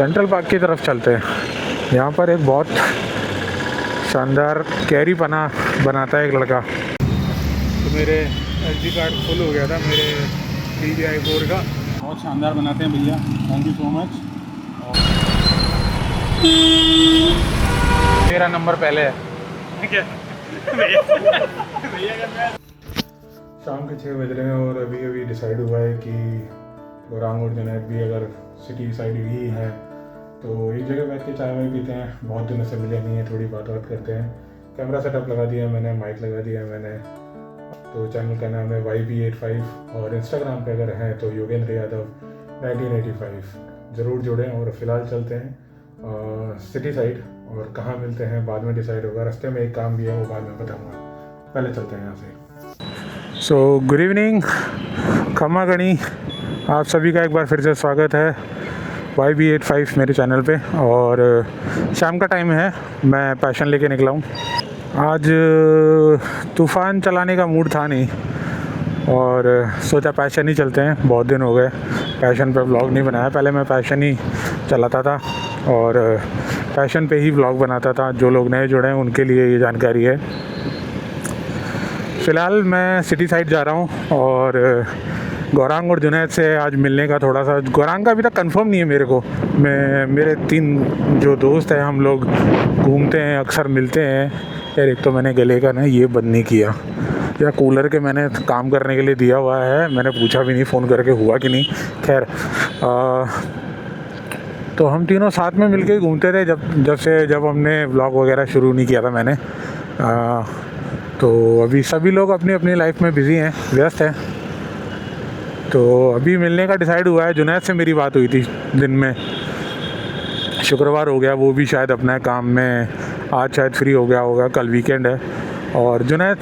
Central park की तरफ चलते हैं। यहाँ पर एक बहुत शानदार कैरी पना बनाता है एक लड़का। तो मेरे SD कार्ड फुल हो गया था मेरे DJI 4 का। बहुत शानदार बनाते हैं भैया, थैंक यू सो मच। मेरा नंबर पहले है क्या? शाम के 6 बज रहे हैं और अभी अभी डिसाइड हुआ है कि गौरांग और जुनैद भी अगर सिटी साइड ही है तो एक जगह बैठ के चाय वाय पीते हैं। बहुत दिनों से मिले नहीं है, थोड़ी बात करते हैं। कैमरा सेटअप लगा दिया मैंने, माइक लगा दिया मैंने। तो चैनल का नाम है YB85 और इंस्टाग्राम पे अगर हैं तो योगेंद्र यादव 1985 ज़रूर जुड़ें। और फिलहाल चलते हैं सिटी साइड और कहाँ मिलते हैं बाद में डिसाइड होगा। रास्ते में एक काम भी है वो बाद में बताऊँगा, पहले चलते हैं यहाँ से। सो गुड इवनिंग खम्मा गणी, आप सभी का एक बार फिर से स्वागत है YB85 मेरे चैनल पे। और शाम का टाइम है, मैं पैशन लेके निकला हूँ। आज तूफ़ान चलाने का मूड था नहीं और सोचा पैशन ही चलते हैं। बहुत दिन हो गए पैशन पे व्लॉग नहीं बनाया। पहले मैं पैशन ही चलाता था और पैशन पे ही व्लॉग बनाता था। जो लोग नए जुड़े हैं उनके लिए ये जानकारी है। फ़िलहाल मैं सिटी साइड जा रहा हूँ और गौरांग और जुनैद से आज मिलने का थोड़ा सा, गौरांग का अभी तक कंफर्म नहीं है मेरे को। मेरे 3 जो दोस्त हैं हम लोग घूमते हैं, अक्सर मिलते हैं। यार एक तो मैंने गले का ना ये बंद नहीं किया, या कूलर के मैंने काम करने के लिए दिया हुआ है, मैंने पूछा भी नहीं फ़ोन करके हुआ कि नहीं। खैर तो हम तीनों साथ में मिलके घूमते थे जब हमने व्लॉग वगैरह शुरू नहीं किया था मैंने। तो अभी सभी लोग अपनी अपनी लाइफ में बिज़ी हैं, व्यस्त हैं। तो अभी मिलने का डिसाइड हुआ है। जुनैद से मेरी बात हुई थी दिन में, शुक्रवार हो गया, वो भी शायद अपना काम में आज शायद फ्री हो गया होगा, कल वीकेंड है। और जुनैद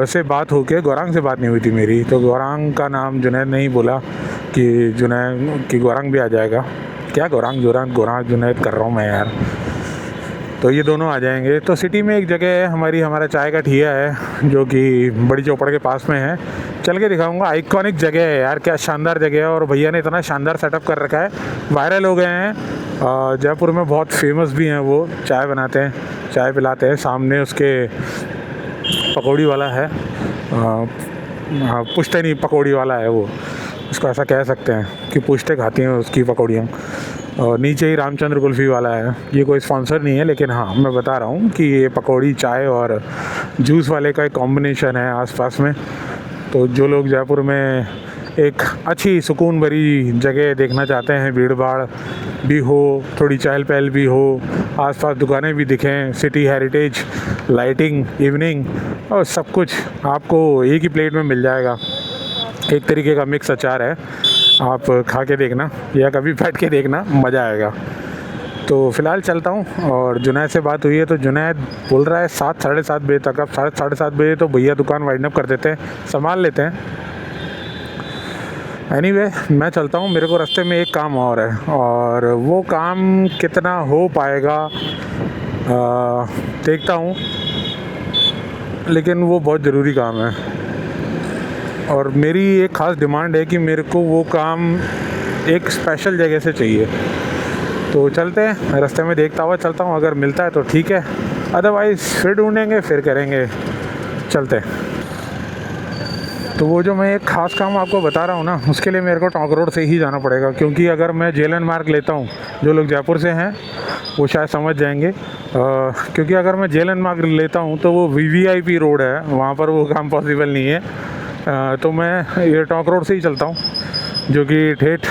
से बात हो के गौरांग से बात नहीं हुई थी मेरी। तो गौरांग का नाम जुनैद ने ही बोला कि गौरांग भी आ जाएगा। क्या गौरांग जुनैद कर रहा हूँ मैं यार। तो ये दोनों आ जाएंगे। तो सिटी में एक जगह है हमारा चाय का ठिया है जो कि बड़ी चौपड़ के पास में है। चल के दिखाऊंगा। आइकॉनिक जगह है यार, क्या शानदार जगह है। और भैया ने इतना शानदार सेटअप कर रखा है, वायरल हो गए हैं। जयपुर में बहुत फेमस भी हैं वो, चाय बनाते हैं, चाय पिलाते हैं। सामने उसके पकौड़ी वाला है, पुश्तैनी पकौड़ी वाला है वो, उसको ऐसा कह सकते हैं कि पुश्ते खाती हैं उसकी पकौड़ियाँ। और नीचे ही रामचंद्र कुल्फ़ी वाला है। ये कोई स्पॉन्सर नहीं है लेकिन हाँ मैं बता रहा हूँ कि ये पकौड़ी चाय और जूस वाले का एक कॉम्बिनेशन है आसपास में। तो जो लोग जयपुर में एक अच्छी सुकून भरी जगह देखना चाहते हैं, भीड़ भाड़ भी हो, थोड़ी चहल पहल भी हो, आसपास दुकानें भी दिखें, सिटी हेरिटेज, लाइटिंग, इवनिंग और सब कुछ आपको एक ही प्लेट में मिल जाएगा। एक तरीके का मिक्स अचार है, आप खा के देखना या कभी बैठ के देखना, मज़ा आएगा। तो फ़िलहाल चलता हूँ। और जुनैद से बात हुई है तो जुनैद बोल रहा है 7 साढ़े 7 बजे तक। अब 7:30 बजे तो भैया दुकान वाइंड अप कर देते हैं, संभाल लेते हैं। एनीवे मैं चलता हूँ, मेरे को रास्ते में एक काम और है और वो काम कितना हो पाएगा देखता हूँ, लेकिन वो बहुत ज़रूरी काम है। और मेरी एक ख़ास डिमांड है कि मेरे को वो काम एक स्पेशल जगह से चाहिए। तो चलते हैं, रास्ते में देखता हुआ चलता हूँ, अगर मिलता है तो ठीक है, अदरवाइज़ फिर ढूंढेंगे, फिर करेंगे। चलते हैं। तो वो जो मैं एक ख़ास काम आपको बता रहा हूँ ना, उसके लिए मेरे को टोंक रोड से ही जाना पड़ेगा। क्योंकि अगर मैं जेलन मार्ग लेता हूँ, जो लोग जयपुर से हैं वो शायद समझ जाएंगे। क्योंकि अगर मैं जेलन मार्ग लेता हूँ तो वो VVIP रोड है, वहाँ पर वो काम पॉसिबल नहीं है। तो मैं ये टोंक रोड से ही चलता हूँ, जो कि ठेठ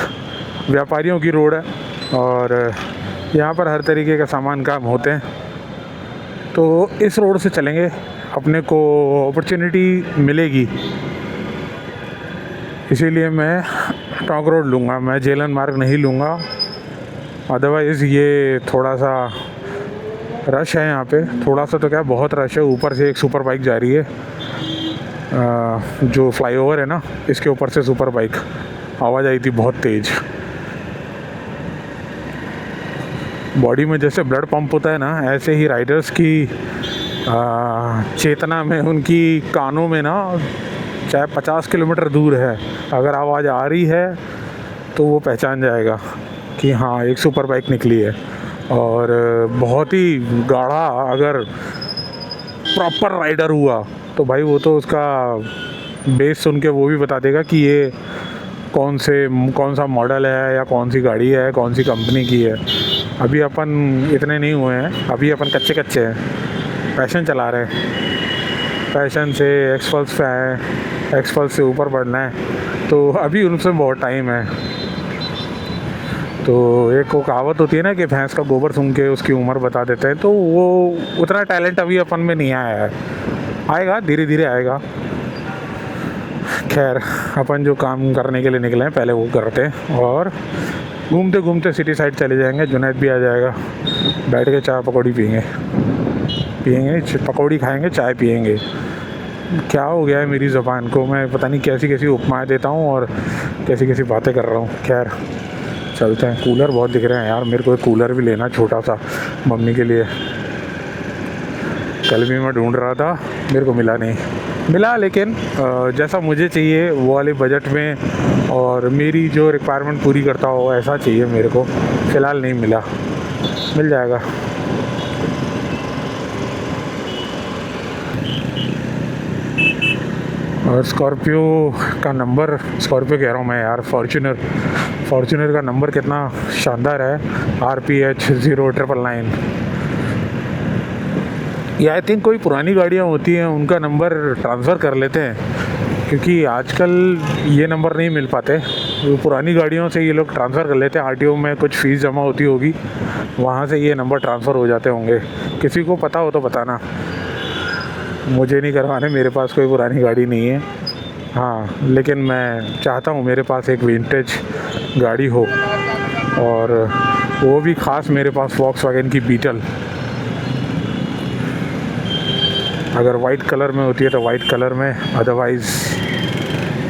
व्यापारियों की रोड है और यहाँ पर हर तरीके का सामान काम होते हैं। तो इस रोड से चलेंगे, अपने को अपॉर्चुनिटी मिलेगी, इसीलिए मैं टोंक रोड लूँगा, मैं जेलन मार्ग नहीं लूँगा। अदरवाइज़ ये थोड़ा सा रश है यहाँ पे, थोड़ा सा तो क्या बहुत रश है। ऊपर से एक सुपर बाइक जा रही है, जो फ्लाईओवर है ना, इसके ऊपर से सुपर बाइक आवाज़ आई थी बहुत तेज़। बॉडी में जैसे ब्लड पंप होता है ना, ऐसे ही राइडर्स की चेतना में, उनकी कानों में ना, चाहे 50 किलोमीटर दूर है, अगर आवाज़ आ रही है तो वो पहचान जाएगा कि हाँ एक सुपर बाइक निकली है, और बहुत ही गाढ़ा अगर प्रॉपर राइडर हुआ तो भाई वो तो उसका बेस सुन के वो भी बता देगा कि ये कौन सा मॉडल है या कौन सी गाड़ी है, कौन सी कंपनी की है। अभी अपन इतने नहीं हुए हैं, अभी अपन कच्चे कच्चे हैं, पैशन चला रहे हैं, पैशन से एक्सपल्स पे आए, एक्सपल्स से ऊपर बढ़ना है, तो अभी उनसे बहुत टाइम है। तो एक वो कहावत होती है ना कि भैंस का गोबर सूंघ के उसकी उम्र बता देते हैं, तो वो उतना टैलेंट अभी अपन में नहीं आया है, आएगा धीरे धीरे आएगा। खैर अपन जो काम करने के लिए निकले हैं पहले वो करते हैं, और घूमते घूमते सिटी साइड चले जाएंगे। जुनैद भी आ जाएगा, बैठ के चाय पकौड़ी पियेंगे, पकौड़ी खाएंगे, चाय पियेंगे। क्या हो गया है मेरी ज़ुबान को, मैं पता नहीं कैसी कैसी उपमाएं देता हूँ और कैसी कैसी बातें कर रहा हूँ। खैर चलते हैं। कूलर बहुत दिख रहे हैं यार, मेरे को एक कूलर भी लेना छोटा सा मम्मी के लिए। कल भी मैं ढूंढ रहा था, मेरे को मिला नहीं, मिला लेकिन जैसा मुझे चाहिए वो वाले बजट में और मेरी जो रिक्वायरमेंट पूरी करता हो ऐसा चाहिए मेरे को। फ़िलहाल नहीं मिला, मिल जाएगा। और स्कॉर्पियो का नंबर, स्कॉर्पियो कह रहा हूँ मैं यार, फॉर्च्यूनर का नंबर कितना शानदार है, RPH 0999। ये आई थिंक कोई पुरानी गाड़ियाँ होती हैं उनका नंबर ट्रांसफ़र कर लेते हैं, क्योंकि आजकल ये नंबर नहीं मिल पाते। वो पुरानी गाड़ियों से ये लोग ट्रांसफ़र कर लेते हैं, RTO में कुछ फ़ीस जमा होती होगी, वहाँ से ये नंबर ट्रांसफ़र हो जाते होंगे। किसी को पता हो तो बताना, मुझे नहीं करवाने, मेरे पास कोई पुरानी गाड़ी नहीं है। हाँ लेकिन मैं चाहता हूँ मेरे पास एक विंटेज गाड़ी हो, और वो भी ख़ास मेरे पास वॉक्सवैगन की बीटल। अगर वाइट कलर में होती है तो वाइट कलर में, अदरवाइज़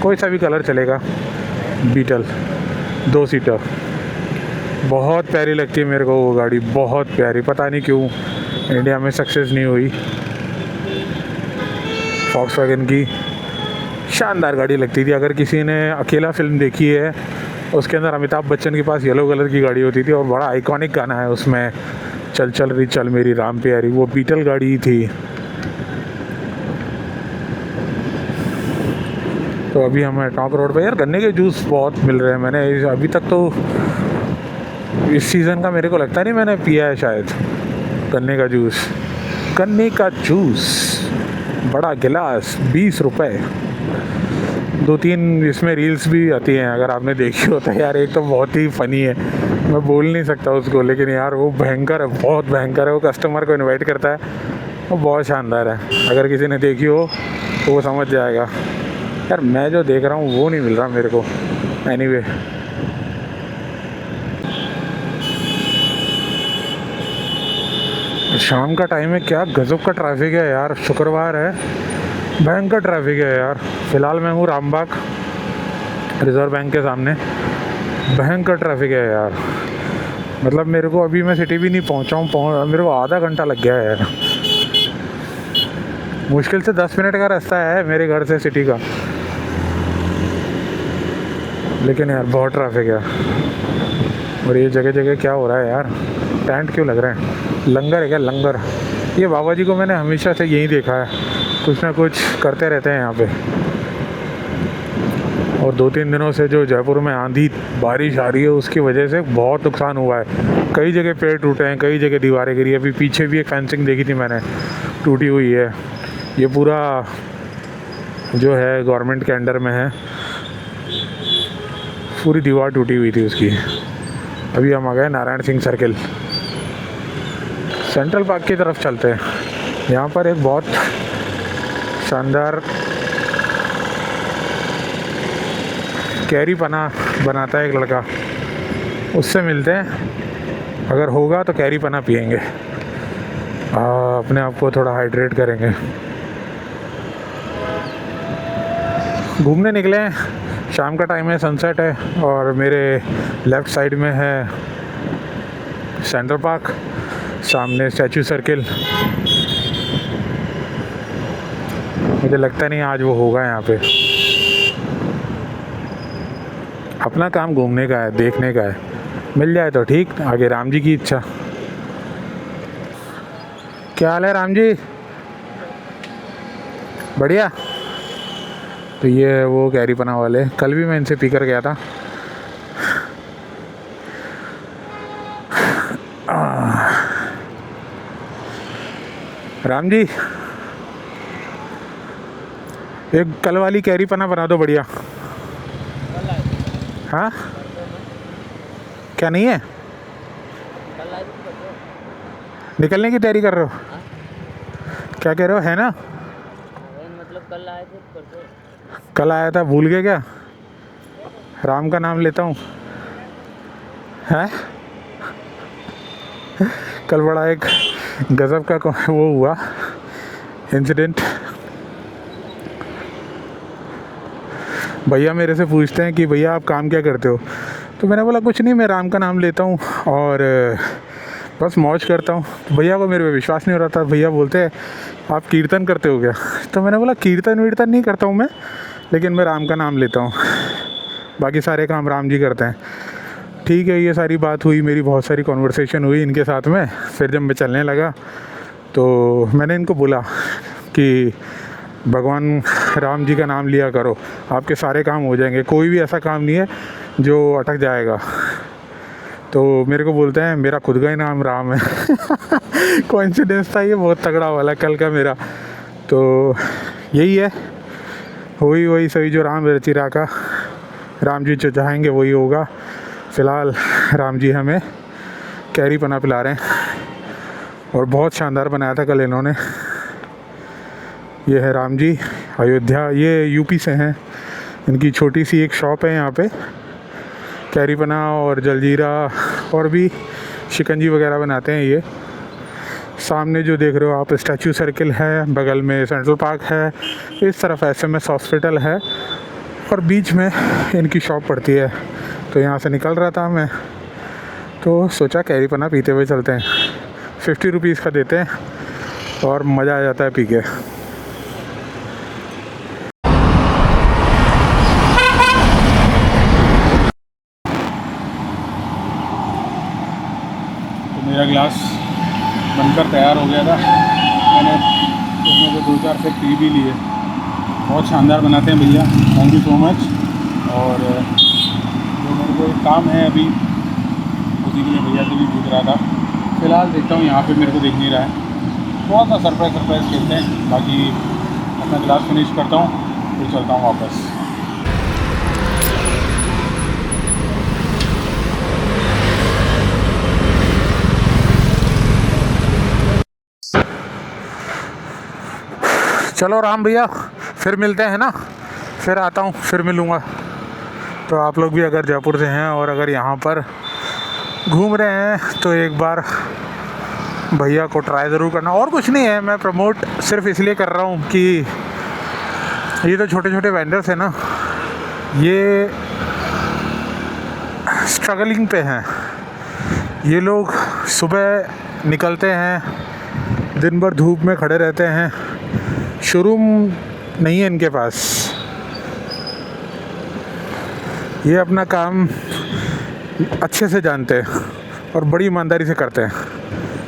कोई सा भी कलर चलेगा। बीटल 2 सीटर बहुत प्यारी लगती है मेरे को वो गाड़ी, बहुत प्यारी। पता नहीं क्यों इंडिया में सक्सेस नहीं हुई। वॉक्सवैगन की शानदार गाड़ी लगती थी। अगर किसी ने अकेला फिल्म देखी है, उसके अंदर अमिताभ बच्चन के पास येलो कलर की गाड़ी होती थी और बड़ा आइकॉनिक गाना है उसमें, चल चल रही चल मेरी राम प्यारी, वो बीटल गाड़ी ही थी। तो अभी हमें टॉप रोड पे यार गन्ने के जूस बहुत मिल रहे हैं। मैंने अभी तक तो इस सीज़न का मेरे को लगता नहीं मैंने पिया है शायद गन्ने का जूस। गन्ने का जूस बड़ा गिलास 20 रुपये। 2-3 इसमें रील्स भी आती हैं, अगर आपने देखी हो तो यार। एक तो बहुत ही फ़नी है, मैं बोल नहीं सकता उसको, लेकिन यार वो भयंकर है, बहुत भयंकर है। वो कस्टमर को इनवाइट करता है, वो बहुत शानदार है। अगर किसी ने देखी हो तो वो समझ जाएगा। यार मैं जो देख रहा हूँ वो नहीं मिल रहा मेरे को। एनीवे शाम का टाइम है, क्या गजब का ट्रैफिक है यार। शुक्रवार है, भयंकर ट्रैफिक है यार। फ़िलहाल मैं हूँ रामबाग रिज़र्व बैंक के सामने। भयंकर ट्रैफिक है यार, मतलब मेरे को अभी मैं सिटी भी नहीं पहुँचा हूँ, मेरे को आधा घंटा लग गया है यार। मुश्किल से 10 मिनट का रास्ता है मेरे घर से सिटी का, लेकिन यार बहुत ट्रैफिक है। और ये जगह जगह क्या हो रहा है यार, टेंट क्यों लग रहे हैं? लंगर है क्या, लंगर? ये बाबा जी को मैंने हमेशा से यहीं देखा है, कुछ ना कुछ करते रहते हैं यहाँ पे। और 2-3 दिनों से जो जयपुर में आंधी बारिश आ रही है उसकी वजह से बहुत नुकसान हुआ है। कई जगह पेड़ टूटे हैं, कई जगह दीवारें गिरी। अभी पीछे भी एक फेंसिंग देखी थी मैंने, टूटी हुई है। ये पूरा जो है गवर्नमेंट के अंडर में है, पूरी दीवार टूटी हुई थी उसकी। अभी हम आ गए Narayan Singh circle, central park की तरफ चलते हैं। यहाँ पर एक बहुत शानदार कैरी पना बनाता है एक लड़का, उससे मिलते हैं। अगर होगा तो कैरी पना पियेंगे, अपने आप को थोड़ा हाइड्रेट करेंगे। घूमने निकले हैं, शाम का टाइम है, सनसेट है, और मेरे लेफ़्ट साइड में है सेंट्रल पार्क, सामने स्टैचू सर्किल। मुझे लगता नहीं आज वो होगा यहाँ पे। अपना काम घूमने का है, देखने का है, मिल जाए तो ठीक, आगे राम जी की इच्छा। क्या हाल है राम जी? बढ़िया। तो ये वो कैरीपना वाले, कल भी मैं इनसे पी कर गया था। राम जी, एक कल वाली कैरीपना बना दो बढ़िया। हाँ, क्या नहीं है? निकलने की तैयारी कर रहे हो? क्या कह रहे हो, है ना? मतलब कल आए थे परसों। कल आया था, भूल गए क्या? राम का नाम लेता हूँ। है कल बड़ा एक गजब का वो हुआ इंसिडेंट। भैया मेरे से पूछते हैं कि भैया आप काम क्या करते हो? तो मैंने बोला कुछ नहीं, मैं राम का नाम लेता हूँ और बस मौज करता हूँ। तो भैया को मेरे पे विश्वास नहीं हो रहा था। भैया बोलते हैं आप कीर्तन करते हो क्या? तो मैंने बोला कीर्तन वीर्तन नहीं करता हूँ मैं, लेकिन मैं राम का नाम लेता हूँ, बाकी सारे काम राम जी करते हैं। ठीक है, ये सारी बात हुई, मेरी बहुत सारी कॉन्वर्सेशन हुई इनके साथ में। फिर जब मैं चलने लगा तो मैंने इनको बोला कि भगवान राम जी का नाम लिया करो, आपके सारे काम हो जाएंगे, कोई भी ऐसा काम नहीं है जो अटक जाएगा। तो मेरे को बोलते हैं मेरा खुद का ही नाम राम है। कोइंसिडेंस था ये बहुत तगड़ा वाला कल का मेरा। तो यही है, वही सही जो राम रचिरा का, राम जी जो चाहेंगे वही होगा। फ़िलहाल राम जी हमें कैरीपना पिला रहे हैं और बहुत शानदार बनाया था कल इन्होंने। ये है राम जी, अयोध्या, ये यूपी से हैं। इनकी छोटी सी एक शॉप है यहाँ पे, कैरीपना और जलजीरा और भी शिकंजी वगैरह बनाते हैं ये। सामने जो देख रहे हो आप स्टैचू सर्किल है, बगल में सेंट्रल पार्क है, इस तरफ SMS हॉस्पिटल है और बीच में इनकी शॉप पड़ती है। तो यहाँ से निकल रहा था मैं, तो सोचा कैरीपना पीते हुए चलते हैं। 50 रुपीज़ का देते हैं और मज़ा आ जाता है पी के। मेरा गिलास बनकर तैयार हो गया था, मैंने उसमें से 2-4 से पी भी लिए। बहुत शानदार बनाते हैं भैया, थैंक यू सो मच। और जो मेरे को एक काम है अभी, उसी के लिए भैया से भी पूछ रहा था। फ़िलहाल देखता हूँ, यहाँ पे मेरे को दिख नहीं रहा है। बहुत सा सरप्राइज़ खेलते हैं। बाकी अपना गिलास फिनिश करता हूँ फिर चलता हूँ वापस। चलो राम भैया, फिर मिलते हैं ना, फिर आता हूँ, फिर मिलूँगा। तो आप लोग भी अगर जयपुर से हैं और अगर यहाँ पर घूम रहे हैं तो एक बार भैया को ट्राई ज़रूर करना। और कुछ नहीं है, मैं प्रमोट सिर्फ इसलिए कर रहा हूँ कि ये तो छोटे छोटे वेंडर्स हैं ना, ये स्ट्रगलिंग पे हैं। ये लोग सुबह निकलते हैं, दिन भर धूप में खड़े रहते हैं, शोरूम नहीं है इनके पास, ये अपना काम अच्छे से जानते हैं और बड़ी ईमानदारी से करते हैं।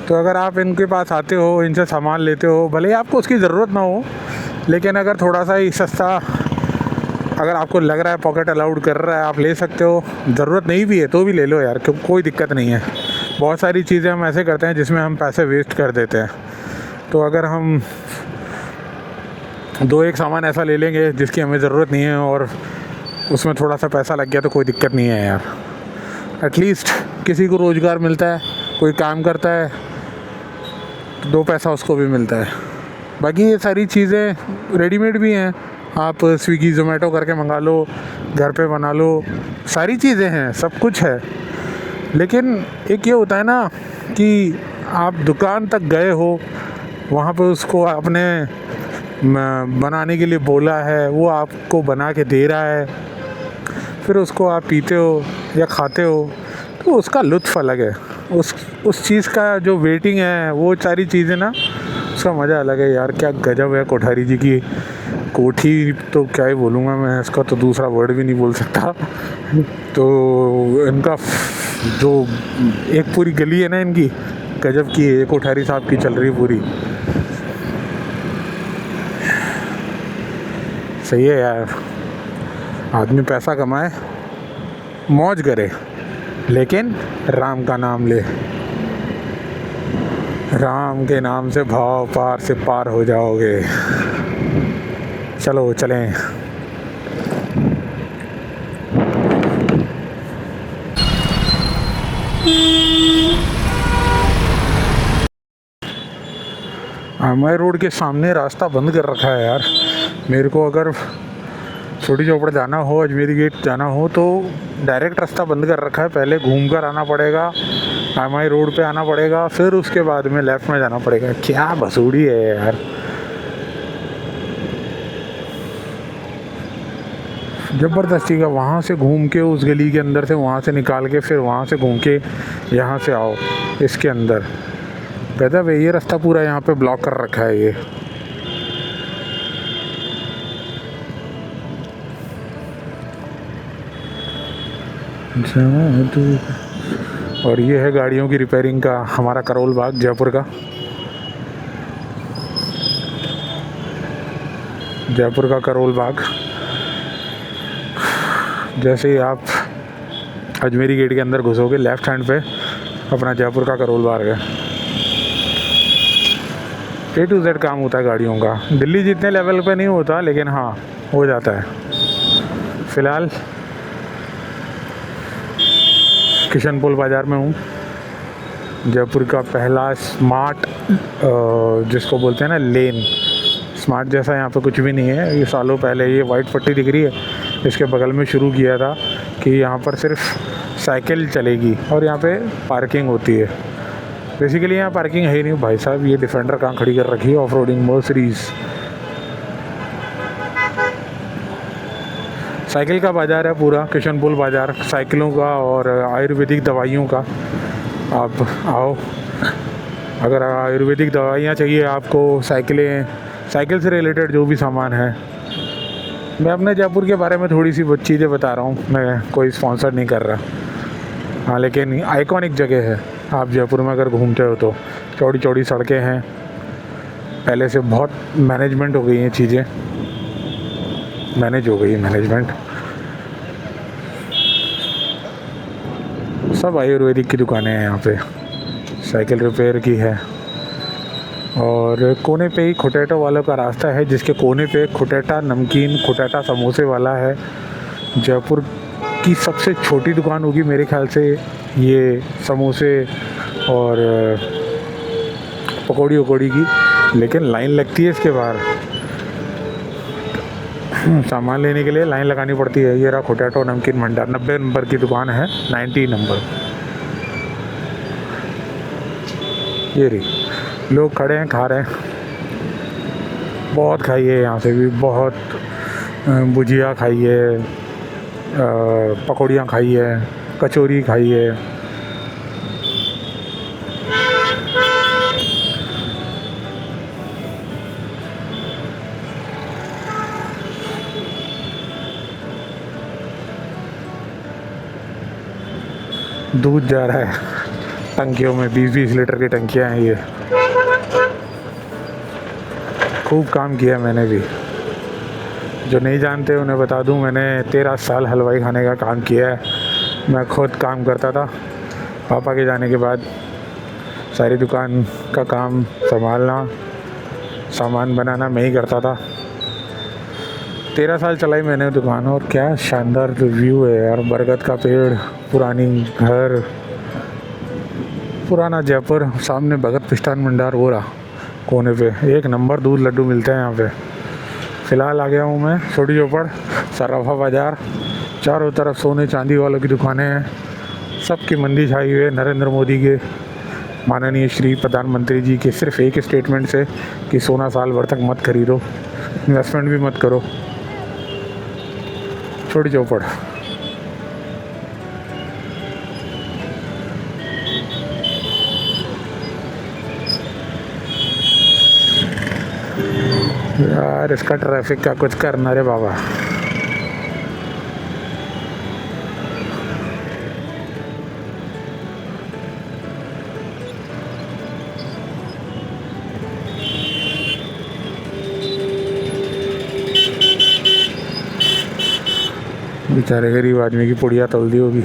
तो अगर आप इनके पास आते हो, इनसे सामान लेते हो, भले ही आपको उसकी ज़रूरत ना हो, लेकिन अगर थोड़ा सा ही सस्ता अगर आपको लग रहा है, पॉकेट अलाउड कर रहा है, आप ले सकते हो। ज़रूरत नहीं भी है तो भी ले लो यार, कोई दिक्कत नहीं है। बहुत सारी चीज़ें हम ऐसे करते हैं जिसमें हम पैसे वेस्ट कर देते हैं। तो अगर हम 2-1 सामान ऐसा ले लेंगे जिसकी हमें ज़रूरत नहीं है और उसमें थोड़ा सा पैसा लग गया तो कोई दिक्कत नहीं है यार। एटलीस्ट किसी को रोज़गार मिलता है, कोई काम करता है तो 2 पैसा उसको भी मिलता है। बाकी ये सारी चीज़ें रेडीमेड भी हैं, आप स्विगी ज़ोमेटो करके मंगा लो, घर पे बना लो, सारी चीज़ें हैं, सब कुछ है। लेकिन एक ये होता है ना कि आप दुकान तक गए हो, वहाँ पे उसको आपने बनाने के लिए बोला है, वो आपको बना के दे रहा है, फिर उसको आप पीते हो या खाते हो तो उसका लुत्फ़ अलग है। उस चीज़ का जो वेटिंग है, वो सारी चीज़ें ना, उसका मज़ा अलग है यार। क्या गजब है कोठारी जी की कोठी, तो क्या ही बोलूँगा मैं, इसका तो दूसरा वर्ड भी नहीं बोल सकता। तो इनका जो एक पूरी गली है ना इनकी, गजब की है। कोठारी साहब की चल रही पूरी। सही है यार, आदमी पैसा कमाए, मौज करे, लेकिन राम का नाम ले। राम के नाम से भाव पार से पार हो जाओगे। चलो चलें। आमाय रोड के सामने रास्ता बंद कर रखा है यार। मेरे को अगर छोटी चौपड़ जाना हो, अजमेरी गेट जाना हो, तो डायरेक्ट रास्ता बंद कर रखा है। पहले घूम कर आना पड़ेगा, आमाई रोड पे आना पड़ेगा, फिर उसके बाद में लेफ़्ट में जाना पड़ेगा। क्या भसूड़ी है यार। ज़बरदस्ती का वहाँ से घूम के उस गली के अंदर से, वहाँ से निकाल के, फिर वहाँ से घूम के यहाँ से आओ इसके अंदर। गजब है, ये रास्ता पूरा यहाँ पे ब्लॉक कर रखा है ये। और ये है गाड़ियों की रिपेयरिंग का हमारा करोल बाग जयपुर का। जयपुर का करोल बाग। जैसे ही आप अजमेरी गेट के अंदर घुसोगे, लेफ्ट हैंड पे अपना जयपुर का करोल बाग है। A to Z काम होता है गाड़ियों का। दिल्ली जितने लेवल पे नहीं होता, लेकिन हाँ हो जाता है। फ़िलहाल किशनपुल बाज़ार में हूँ। जयपुर का पहला स्मार्ट, जिसको बोलते हैं ना लेन, स्मार्ट जैसा यहाँ पे कुछ भी नहीं है। ये सालों पहले ये वाइट पट्टी दिख रही है, इसके बगल में शुरू किया था कि यहाँ पर सिर्फ साइकिल चलेगी और यहाँ पे पार्किंग होती है। बेसिकली यहाँ पार्किंग है ही नहीं भाई साहब। ये डिफेंडर कहाँ खड़ी कर रखी है, ऑफ रोडिंग मर्सिडीज़। साइकिल का बाज़ार है पूरा किशनपुल बाज़ार, साइकिलों का और आयुर्वेदिक दवाइयों का। आप आओ, अगर आयुर्वेदिक दवाइयाँ चाहिए आपको, साइकिलें, साइकिल से रिलेटेड जो भी सामान है। मैं अपने जयपुर के बारे में थोड़ी सी चीज़ें बता रहा हूँ, मैं कोई स्पॉन्सर नहीं कर रहा। हाँ, लेकिन आइकॉनिक जगह है। आप जयपुर में अगर घूमते हो तो चौड़ी चौड़ी सड़कें हैं, पहले से बहुत मैनेजमेंट हो गई हैं चीज़ें, मैनेज हो गई है मैनेजमेंट। सब आयुर्वेदिक की दुकानें हैं यहाँ पे, साइकिल रिपेयर की है। और कोने पे ही खुटेटो वालों का रास्ता है, जिसके कोने पे खुटेटा नमकीन, खुटेटा समोसे वाला है। जयपुर की सबसे छोटी दुकान होगी मेरे ख्याल से ये समोसे और पकौड़ी वकौड़ी की, लेकिन लाइन लगती है इसके बाहर। सामान लेने के लिए लाइन लगानी पड़ती है। ये रहा खुटेटो नमकीन भंडार, 90 नंबर की दुकान है, 90 नंबर। ये रही, लोग खड़े हैं, खा रहे हैं। बहुत खाइए यहाँ से भी, बहुत भुजिया खाइए, पकौड़ियाँ खाइए, कचौरी खाइए। दूध जा रहा है टंकियों में, 20-20 लीटर की टंकियाँ हैं ये। खूब काम किया मैंने भी। जो नहीं जानते उन्हें बता दूं, मैंने 13 साल हलवाई खाने का काम किया है। मैं खुद काम करता था, पापा के जाने के बाद सारी दुकान का काम संभालना, सामान बनाना मैं ही करता था। 13 साल चलाई मैंने दुकान, और क्या शानदार व्यू है यार। बरगद का पेड़, पुरानी घर, पुराना जयपुर, सामने भगत मिष्ठान भंडार हो रहा कोने पे। एक नंबर दूध लड्डू मिलते हैं यहाँ पे। फ़िलहाल आ गया हूँ मैं छोटी चौपड़, सराफा बाज़ार। चारों तरफ सोने चांदी वालों की दुकानें हैं, सबकी मंदी छाई हुई है नरेंद्र मोदी के, माननीय श्री प्रधानमंत्री जी के सिर्फ एक स्टेटमेंट से कि सोना साल भर तक मत खरीदो, इन्वेस्टमेंट भी मत करो। छोटी चौपड़। यार इसका ट्रैफिक का कुछ करना रे बाबा। बेचारे गरीब आदमी की पुड़िया तल दी होगी।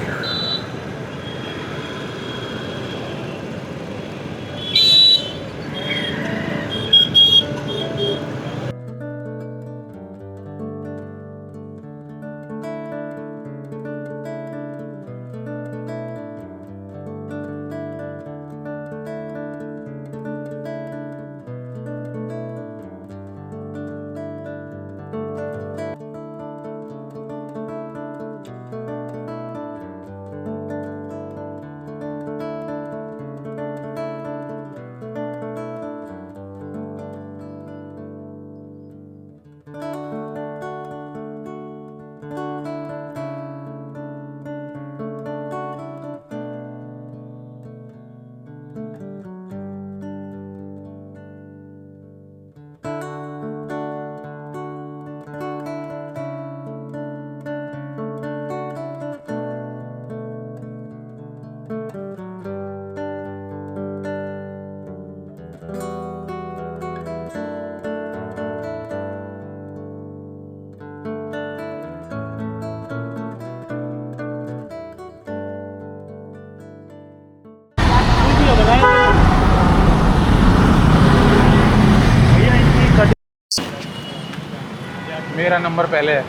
मेरा नंबर पहले है।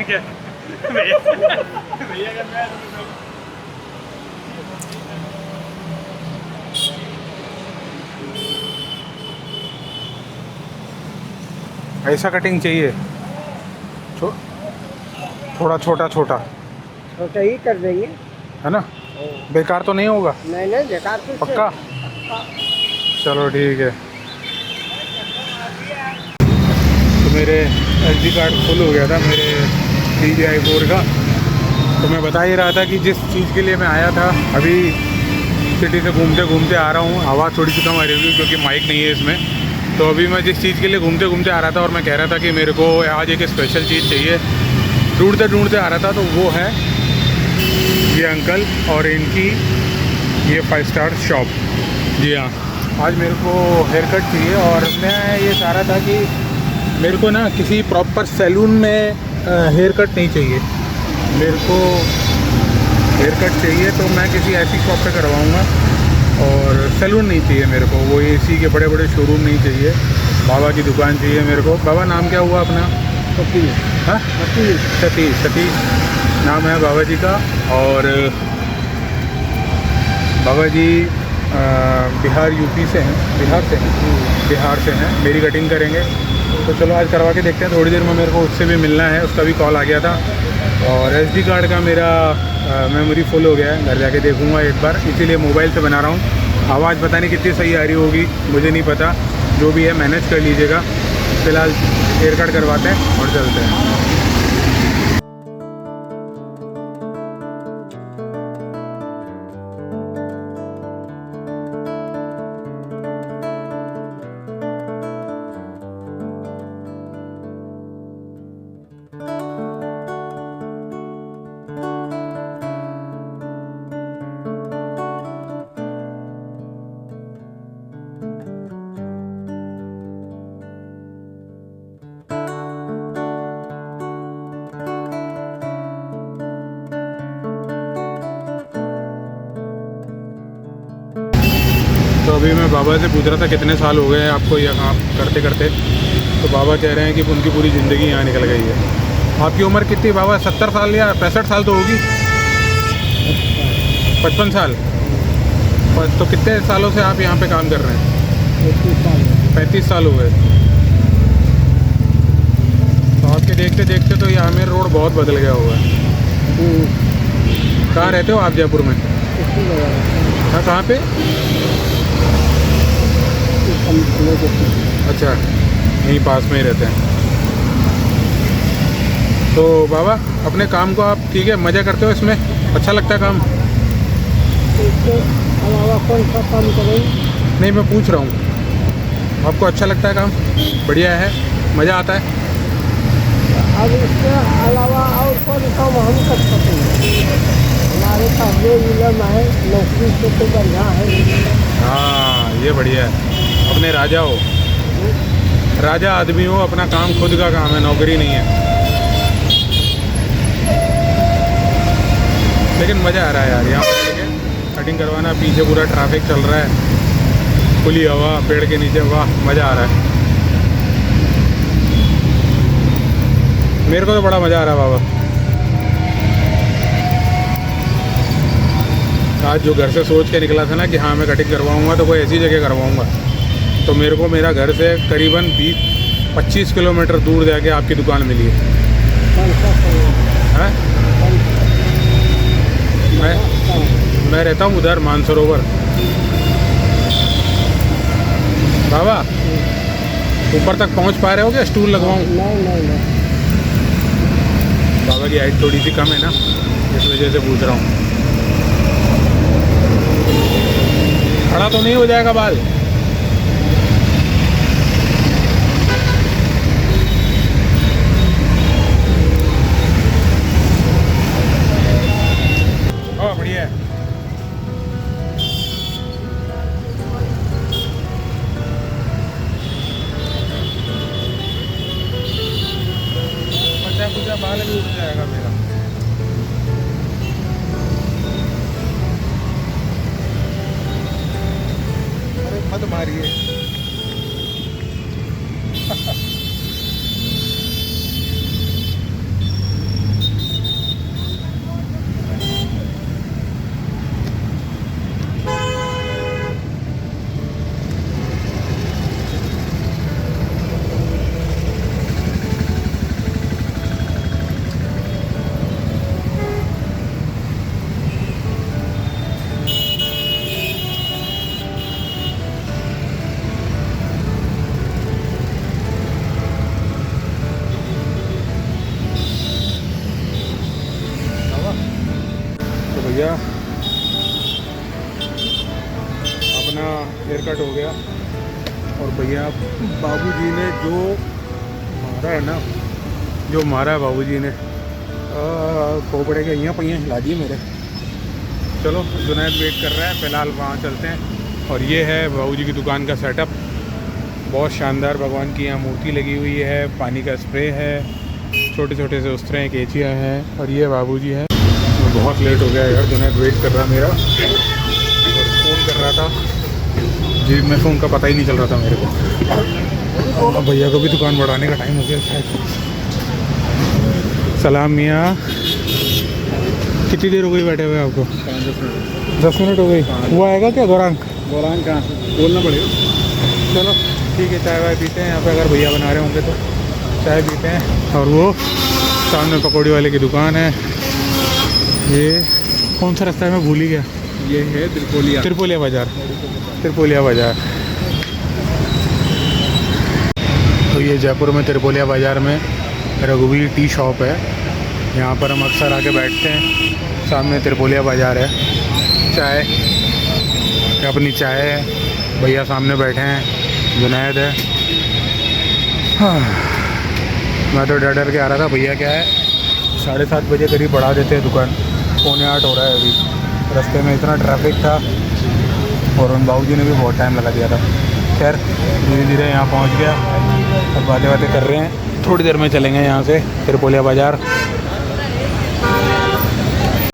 क्या ऐसा कटिंग चाहिए, थोड़ा छोटा छोटा छोटा ही कर देंगे, है ना? बेकार तो नहीं होगा? नहीं नहीं बेकार कुछ पक्का? चलो ठीक है। तो मेरे SD कार्ड फुल हो गया था मेरे DJI 4 का। तो मैं बता ही रहा था कि जिस चीज़ के लिए मैं आया था, अभी सिटी से घूमते घूमते आ रहा हूँ। आवाज़ थोड़ी सी कम आ रही होगी क्योंकि माइक नहीं है इसमें। तो अभी मैं जिस चीज़ के लिए घूमते घूमते आ रहा था और मैं कह रहा था कि मेरे को आज एक स्पेशल चीज़ चाहिए, ढूंढते ढूंढते आ रहा था, तो वो है ये अंकल और इनकी ये 5 स्टार शॉप। जी हाँ, आज मेरे को हेयर कट चाहिए और मैं ये चाह रहा था कि मेरे को ना किसी प्रॉपर सैलून में हेयर कट नहीं चाहिए। मेरे को हेयर कट चाहिए तो मैं किसी ऐसी शॉप पे करवाऊँगा, और सैलून नहीं चाहिए मेरे को। वो AC के बड़े बड़े शोरूम नहीं चाहिए। बाबा की दुकान चाहिए मेरे को। बाबा नाम क्या हुआ अपना? सतीश। हाँ, सतीश नाम है बाबा जी का। और बाबा जी बिहार UP से हैं, बिहार से हैं। मेरी कटिंग करेंगे, तो चलो आज करवा के देखते हैं। थोड़ी देर में मेरे को उससे भी मिलना है, उसका भी कॉल आ गया था। और SD कार्ड का मेरा मेमोरी फुल हो गया है, घर जाके देखूंगा एक बार, इसीलिए मोबाइल से बना रहा हूँ। आवाज़ पता नहीं कितनी सही आ रही होगी, मुझे नहीं पता। जो भी है मैनेज कर लीजिएगा। फ़िलहाल हेयर कट करवाते हैं और चलते हैं। तो अभी मैं बाबा से पूछ रहा था कितने साल हो गए हैं आपको यह काम करते करते। तो बाबा कह रहे हैं कि उनकी पूरी ज़िंदगी यहाँ निकल गई है। आपकी उम्र कितनी बाबा? 70 साल या 65 साल तो होगी? 55 साल। तो कितने सालों से आप यहाँ पे काम कर रहे हैं? 35 साल हो गए। तो आपके देखते देखते तो ये आमेर रोड बहुत बदल गया हुआ है। कहाँ रहते हो आप? जयपुर में? हाँ, कहाँ पे? अच्छा, यहीं पास में ही रहते हैं। तो बाबा अपने काम को आप ठीक है मज़ा करते हो इसमें? अच्छा लगता है काम? इसके अलावा कौन सा काम करें? नहीं, मैं पूछ रहा हूँ आपको अच्छा लगता है काम? बढ़िया है, मज़ा आता है? अब इसके अलावा और कौन काम हम कर सकते हैं? हमारे पास जो इलम है, नौकरी से तो बढ़िया है। हाँ, ये बढ़िया है। अपने राजा हो, राजा आदमी हो, अपना काम खुद का काम है, नौकरी नहीं है। लेकिन मज़ा आ रहा है यार यहाँ बैठ के कटिंग करवाना। पीछे पूरा ट्रैफिक चल रहा है, खुली हवा, पेड़ के नीचे, वाह मज़ा आ रहा है। मेरे को तो बड़ा मज़ा आ रहा है बाबा। आज जो घर से सोच के निकला था ना कि हाँ मैं कटिंग करवाऊँगा तो कोई ऐसी जगह करवाऊँगा, तो मेरे को मेरा घर से करीबन 20-25 किलोमीटर दूर जाके आपकी दुकान मिली है। मैं रहता हूँ उधर मानसरोवर। बाबा ऊपर तक पहुँच पा रहे हो क्या? स्टूल लगवाऊँ? नहीं। बाबा की हाइट थोड़ी सी कम है ना, इस वजह से पूछ रहा हूँ। खड़ा तो नहीं हो जाएगा बाल? हाँ बढ़िया है। पूजा बाल भी उठ जाएगा मेरा। अरे मत मारिए। भैया अपना हेयर कट हो गया और भैया बाबूजी ने जो मारा है ना, जो मारा है बाबूजी ने, खोपड़े के यहाँ पहियाँ हिला दिए मेरे। चलो जुनैद वेट कर रहा है, फ़िलहाल वहाँ चलते हैं। और ये है बाबूजी की दुकान का सेटअप, बहुत शानदार। भगवान की यहाँ मूर्ति लगी हुई है, पानी का स्प्रे है, छोटे छोटे से उस्तरे हैं, कैंचियाँ हैं, और ये बाबूजी है। बहुत लेट हो गया यार, जुनैद वेट कर रहा मेरा और फ़ोन कर रहा था जी, मैं फ़ोन का पता ही नहीं चल रहा था मेरे को। अब भैया को भी दुकान बढ़ाने का टाइम हो गया शायद। सलाम मियाँ, कितनी देर हो गई बैठे हुए आपको? 10 मिनट हो गई। वो आएगा क्या गौरांग? गौरांग कहाँ से बोलना पड़ेगा। चलो ठीक है, चाय वाय पीते हैं यहाँ पे, अगर भैया बना रहे होंगे तो चाय पीते हैं। और वो सामने पकौड़ी वाले की दुकान है। ये कौन सा रास्ता है, मैं भूल ही गया। ये है त्रिपोलिया बाज़ार। त्रिपोलिया बाज़ार, तो ये जयपुर में त्रिपोलिया बाज़ार में रघुवीर टी शॉप है। यहाँ पर हम अक्सर आके बैठते हैं। सामने त्रिपोलिया बाज़ार है। चाय, अपनी चाय है। भैया सामने बैठे हैं, जुनैद है। हाँ, मैं तो डर के आ रहा था। भैया क्या है 7:30 बजे करीब बढ़ा देते हैं दुकान, 7:45 हो रहा है अभी। रास्ते में इतना ट्रैफिक था और उन बाबूजी ने भी बहुत टाइम लगा दिया था। खैर धीरे धीरे यहाँ पहुँच गया। अब बातें कर रहे हैं, थोड़ी देर में चलेंगे यहाँ से त्रिपोलिया बाज़ार।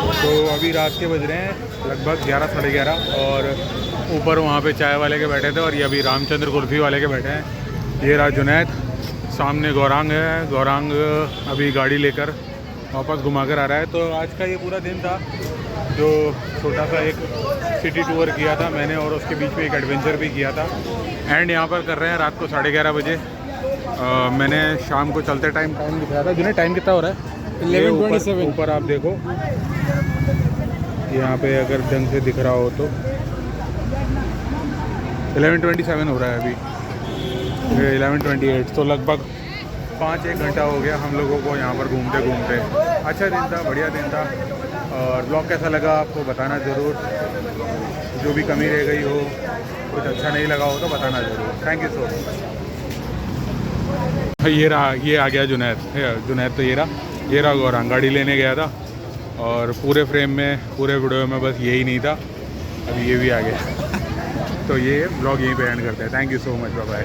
तो अभी रात के बज रहे हैं लगभग 11 साढ़े 11 और ऊपर वहाँ पे चाय वाले के बैठे थे और ये अभी रामचंद्र कुल्फ़ी वाले के बैठे हैं। ये रहा जुनैद, सामने गौरांग है। गौरांग अभी गाड़ी लेकर वापस घुमा कर आ रहा है। तो आज का ये पूरा दिन था जो छोटा सा एक सिटी टूर किया था मैंने, और उसके बीच में एक एडवेंचर भी किया था। एंड यहाँ पर कर रहे हैं रात को 11:30 बजे। मैंने शाम को चलते टाइम दिखाया था। जिन्हें टाइम कितना हो रहा है? 11:27। ऊपर आप देखो यहाँ पे, अगर ढंग से दिख रहा हो तो 11:27 हो रहा है अभी। 11:28, तो लगभग 5-1 घंटा हो गया हम लोगों को यहाँ पर घूमते घूमते। अच्छा दिन था, बढ़िया दिन था। और ब्लॉग कैसा लगा आपको बताना ज़रूर। जो भी कमी रह गई हो, कुछ अच्छा नहीं लगा हो तो बताना ज़रूर। Thank you so much. ये रहा, ये आ गया जुनैद। तो ये रहा गौरांग। गाड़ी लेने गया था और पूरे फ्रेम में, पूरे वीडियो में बस यही नहीं था, अभी ये भी आ गया। तो ये ब्लॉग यहीं पे एंड करते हैं। Thank you so much, bye bye.